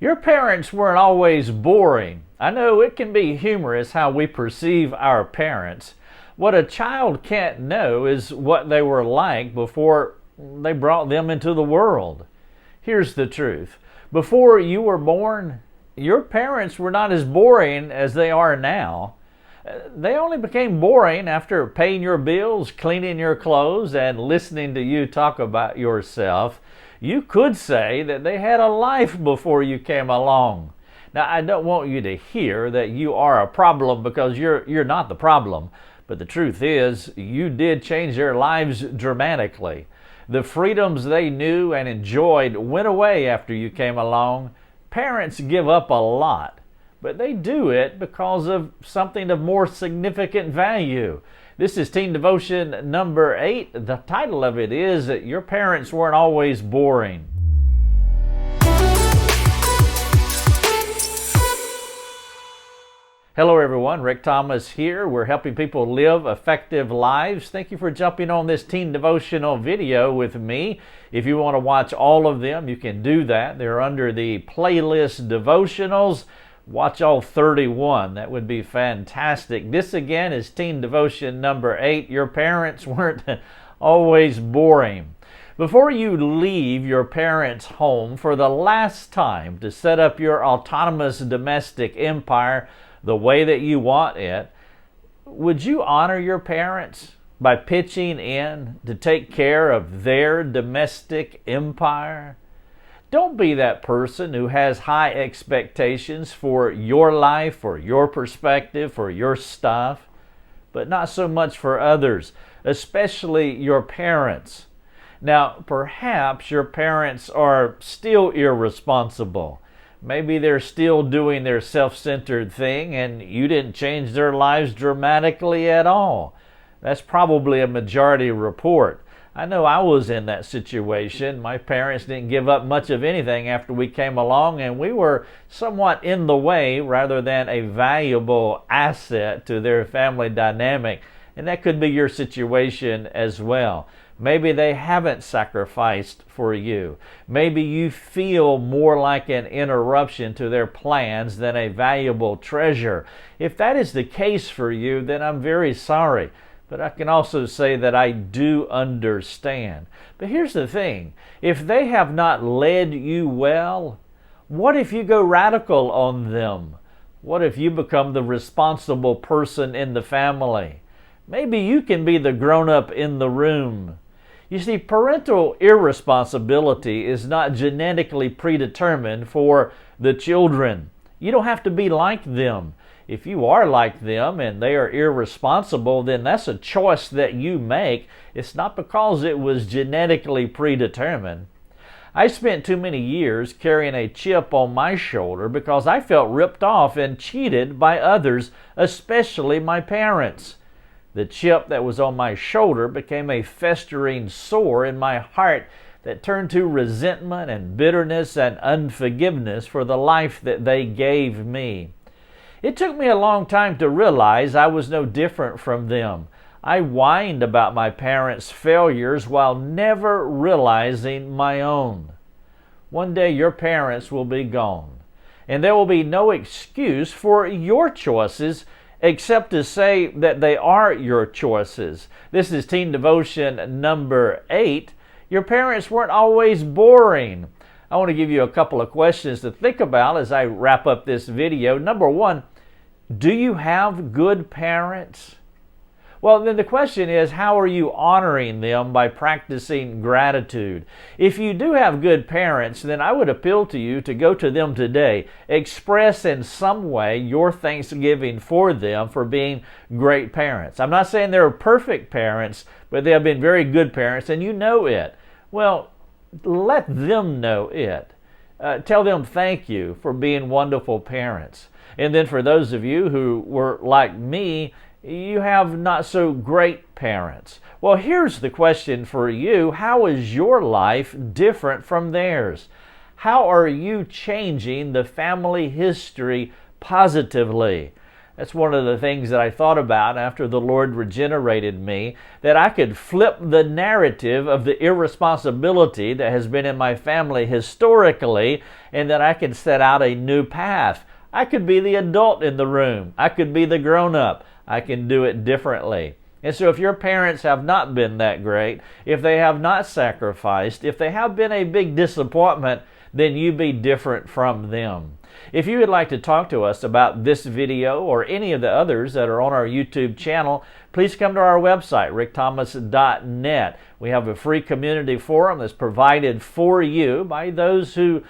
Your parents weren't always boring. I know it can be humorous how we perceive our parents. What a child can't know is what they were like before they brought them into the world. Here's the truth. Before you were born, your parents were not as boring as they are now. They only became boring after paying your bills, cleaning your clothes, and listening to you talk about yourself. You could say that they had a life before you came along. Now, I don't want you to hear that you are a problem because you're not the problem. But the truth is, you did change their lives dramatically. The freedoms they knew and enjoyed went away after you came along. Parents give up a lot, but they do it because of something of more significant value. This is Teen Devotion number 8. The title of it is Your Parents Weren't Always Boring. Hello everyone, Rick Thomas here. We're helping people live effective lives. Thank you for jumping on this teen devotional video with me. If you want to watch all of them, you can do that. They're under the playlist devotionals. Watch all 31. That would be fantastic. This again is Teen Devotion number 8. Your parents weren't always boring. Before you leave your parents' home for the last time to set up your autonomous domestic empire the way that you want it, would you honor your parents by pitching in to take care of their domestic empire? Don't be that person who has high expectations for your life, for your perspective, for your stuff, but not so much for others, especially your parents. Now, perhaps your parents are still irresponsible. Maybe they're still doing their self-centered thing and you didn't change their lives dramatically at all. That's probably a majority report. I know I was in that situation. My parents didn't give up much of anything after we came along, and we were somewhat in the way rather than a valuable asset to their family dynamic. And that could be your situation as well. Maybe they haven't sacrificed for you. Maybe you feel more like an interruption to their plans than a valuable treasure. If that is the case for you, then I'm very sorry. But I can also say that I do understand. But here's the thing. If they have not led you well, what if you go radical on them? What if you become the responsible person in the family? Maybe you can be the grown-up in the room. You see, parental irresponsibility is not genetically predetermined for the children. You don't have to be like them. If you are like them and they are irresponsible, then that's a choice that you make. It's not because it was genetically predetermined. I spent too many years carrying a chip on my shoulder because I felt ripped off and cheated by others, especially my parents. The chip that was on my shoulder became a festering sore in my heart that turned to resentment and bitterness and unforgiveness for the life that they gave me. It took me a long time to realize I was no different from them. I whined about my parents' failures while never realizing my own. One day your parents will be gone, and there will be no excuse for your choices except to say that they are your choices. This is Teen Devotion number 8. Your parents weren't always boring. I want to give you a couple of questions to think about as I wrap up this video. Number 1, do you have good parents? Well, then the question is, how are you honoring them by practicing gratitude? If you do have good parents, then I would appeal to you to go to them today. Express in some way your thanksgiving for them for being great parents. I'm not saying they're perfect parents, but they have been very good parents, and you know it. Well, let them know it. Tell them thank you for being wonderful parents. And then for those of you who were like me, you have not so great parents. Well, here's the question for you. How is your life different from theirs? How are you changing the family history positively? That's one of the things that I thought about after the Lord regenerated me, that I could flip the narrative of the irresponsibility that has been in my family historically, and that I could set out a new path. I could be the adult in the room. I could be the grown-up. I can do it differently. And so if your parents have not been that great, if they have not sacrificed, if they have been a big disappointment, then you be different from them. If you would like to talk to us about this video or any of the others that are on our YouTube channel, please come to our website, rickthomas.net. We have a free community forum that's provided for you by those who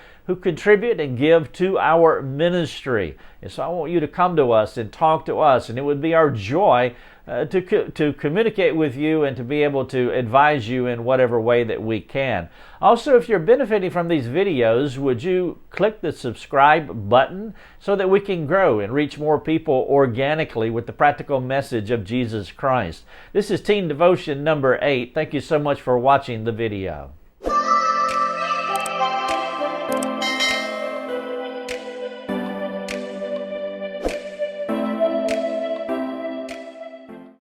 contribute and give to our ministry. And so I want you to come to us and talk to us, and it would be our joy to communicate with you and to be able to advise you in whatever way that we can. Also, if you're benefiting from these videos, would you click the subscribe button so that we can grow and reach more people organically with the practical message of Jesus Christ. This is Teen Devotion number 8. Thank you so much for watching the video.